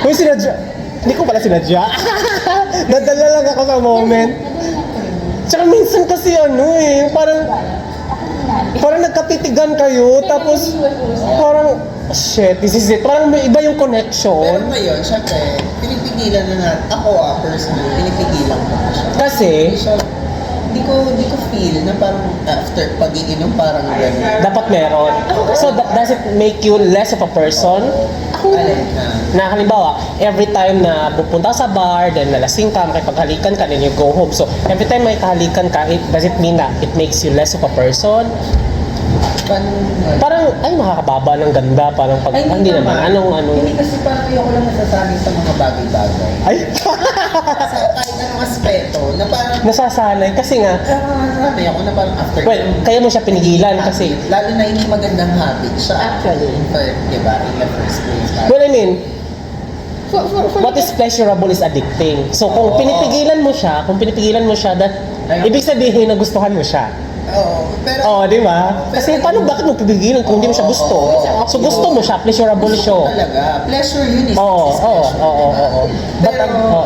Uy, sinadya. Hindi ko pala sinadya. Nadala lang ako sa moment. Tsaka minsan kasi parang nagkatitigan kayo, tapos parang, shit, this is it. Parang may iba yung Pero connection. ngayon, syempre, pinipigilan na natin. Ako personally, pinipigilan ko na siya. Kasi, Hindi ko feel na parang after pag-iinom parang gano'n. dapat meron. So, does it make you less of a person? Alin na. Na halimbawa, every time na pupunta sa bar, then nalasing ka, makipaghalikan ka, then you go home. So, every time may kahalikan ka, does it mean na it makes you less of a person? Parang, ay, nakakababa ng ganda. Parang pag, hindi naman. Anong. Hindi kasi parang ayoko lang nasasabi sa mga bagay-bagay. Ay, Sa kahit anong aspeto, na parang, nasasanay. Kasi nga, nasabi ako na parang after. well, kaya mo siya pinigilan kasi, Lalo na hindi magandang habit siya. Actually. Diba? In the first place. well, I mean, what is pleasurable is addicting. So, kung pinipigilan mo siya, that, ibig sabihin na gustuhan mo siya. Oo. Pero, Oo, di ba? Kasi paano, bakit mo pipigilan kung hindi mo siya gusto? So, gusto mo siya, pleasurable siya. talaga. Pleasure yun is Oo, is oo, pleasure, oo, diba? oo. But, Pero oo.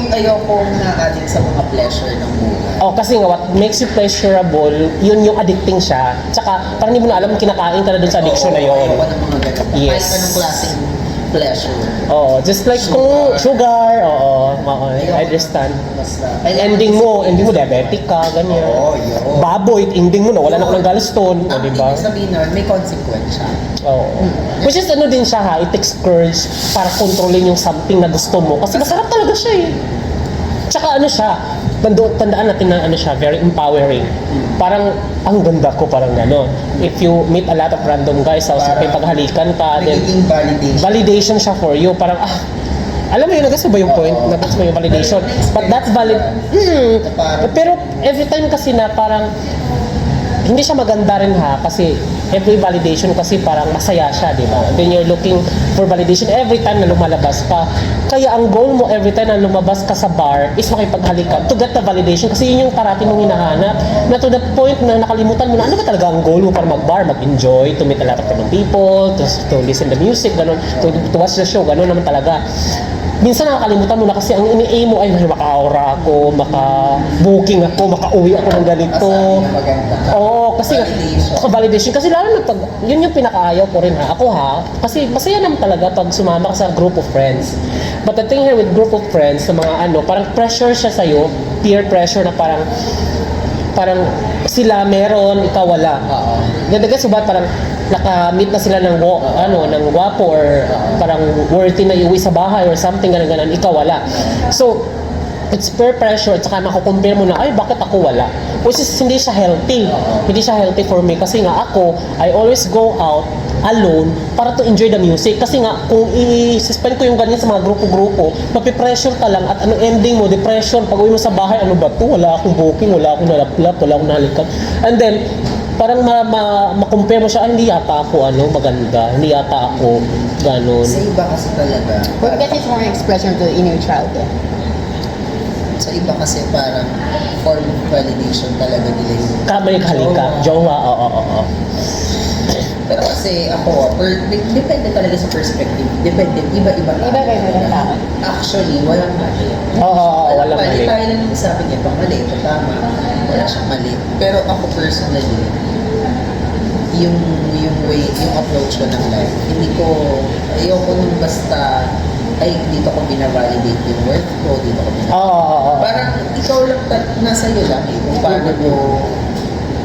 ayokong na-addict sa mga pleasure ng buhay. Oh, kasi nga, what makes you pleasurable, yun yung addicting siya. Tsaka, parang hindi mo na alam, kinakain ka na dun sa addiction na yun. Ayoko ng mga ganun. Yes. Kahit anong klaseng pleasure. Oo, just like kung sugar, I understand. Basta. Ending mo diabetic ka, ganyan. Oo, yun. Baboy, ending mo na, wala na akong gallstone, Ang di ba? ibig sabihin na may consequence siya. Oo. Which is din siya ha, it takes courage para kontrolin yung something na gusto mo. Kasi masarap talaga siya eh. Tsaka siya, tandaan natin na siya, very empowering. Parang, ang ganda ko, parang gano'n. If you meet a lot of random guys, tapos Parang, paghalikan ka, then Nagiging validation. validation siya for you. Parang, alam mo yun, nagkas ba yung point? Oo. Nagkas ba yung validation? But that's valid. Pero every time kasi na parang, hindi siya maganda rin ha, kasi every validation kasi parang masaya siya, di ba? Then you're looking for validation every time na lumalabas ka. Kaya ang goal mo every time na lumabas ka sa bar is makipaghalikan to get the validation kasi yun yung parati mong hinahanap. Na to the point na nakalimutan mo na ano ba talaga ang goal mo para mag-bar, mag-enjoy, to meet a lot of people, to listen to music, ganun, to watch the show, ganun naman talaga. Minsan nakakalimutan mo na kasi ang ini-aim mo ay maka-aura ako, maka-booking ako, maka-uwi ako ng ganito. Masabi na maganda. Oo, kasi Validation. validation. Kasi lalo na pag, yun yung pinakaayaw ko rin ha. Ako ha, kasi masaya naman talaga pag sumama ka sa group of friends. But the thing here with group of friends, sa mga parang pressure siya sa'yo, peer pressure na parang sila meron, ikaw wala. Oo. Ganda subat parang naka-meet na sila ng ng gwapo or parang worthy na iuwi sa bahay or something ganun, ikaw wala. So, it's peer pressure at saka makukumpare mo na, ay, bakit ako wala? Which is, hindi siya healthy. Hindi siya healthy for me kasi nga ako, I always go out alone para to enjoy the music. Kasi nga, kung i-suspend ko yung ganyan sa mga grupo-grupo, mapipressure ka lang at anong ending mo, depression. Pag uwi mo sa bahay, ano ba to? Wala akong booking, wala akong nalaplap, wala akong nahalikan. And then, parang ma-compare mo siya, hindi yata ako maganda, hindi yata ako ganun. Sa iba kasi talaga. But that is more expression to the inner child. Sa iba kasi parang form of validation talaga nila yung Kamay halika, jowa, oo. Pero kasi ako, depende talaga sa perspective. Depende, iba-iba. Iba-iba ng tao. Actually, walang mali. Oo, walang mali. Tayo lang sabi niya, ito mali, ito tama. Wala siyang mali. Pero ako personally, yung way, yung approach ko ng life, ayoko nung basta, ay, dito ko binavalidate yung worth ko, dito ko Oo. Parang ikaw lang, nasa iyo lang eh, kung paano mo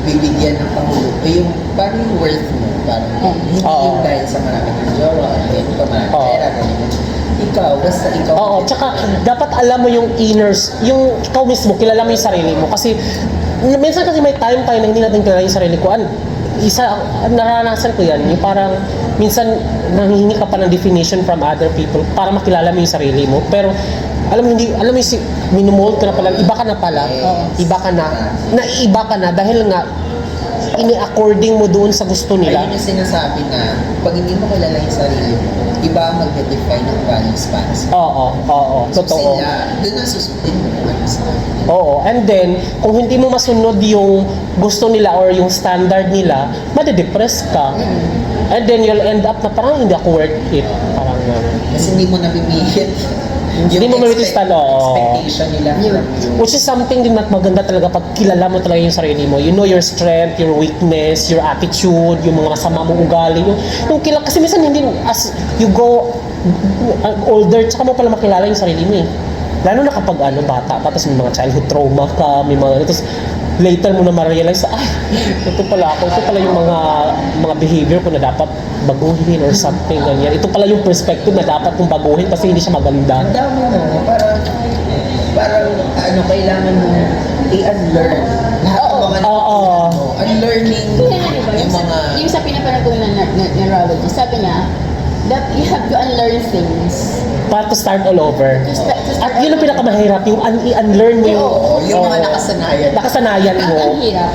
bibigyan ng pangulo. Yung parang yung worth mo, parang hindi yung dahil sa marami ng jowa, hindi ka marami pera, ganyan. Ikaw, basta ikaw. Oo, tsaka dapat alam mo yung inners, yung ikaw mismo, kilala mo yung sarili mo. Kasi, minsan kasi may time tayo na hindi natin kilala yung sarili ko. Naranasan ko yan, yung parang, minsan, nanghihingi ka pa ng definition from other people para makilala mo yung sarili mo. Pero, alam mo yung minumold ka na pala, iba ka na pala, iba ka na dahil nga, ini-according mo doon sa gusto nila. Ayun yung sinasabi na, pag hindi mo kilala yung sarili mo, iba ang mag-define ng values para sa Oo, totoo. Sila, doon ang susundin mo naman sa Oo, and then, kung hindi mo masunod yung gusto nila or yung standard nila, madidepress ka. And then, you'll end up na parang hindi ako worth it. Parang, Kasi hindi mo nabibigit Hindi mo ma-withstand, oo. expectation nila from you. Which is something din na maganda talaga pag kilala mo talaga yung sarili mo. You know your strength, your weakness, your attitude, yung mga masama mong ugali. Yung kasi minsan hindi, as you go older, tsaka mo pala makilala yung sarili mo eh. Lalo na kapag bata ka, tapos may mga childhood trauma ka, may mga, tapos later mo na ma-realize, ito pala ako, ito pala yung mga behavior ko na dapat baguhin or something, ganyan. Ito pala yung perspective na dapat kong baguhin kasi hindi siya maganda. Ang dami no, parang kailangan mo i-unlearn lahat ng mga Oo. unlearning Kaya nga, diba? yung mga Yung sa pinapanood ko ng neurologist, sabi niya, that you have to unlearn things. Para to start all over. To start At yun ang pinakamahirap, yung i-unlearn mo yung, Oo, yung mga Oo. nakasanayan. Ang mo. hirap.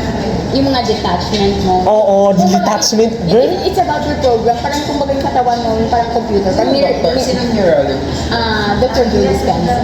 Yung mga detachment mo. Oo, detachment. Girl, It's about your program. Parang kumbaga yung katawan mo, parang computer. Parang Sinong neurologist? Dr. Julius Cancer.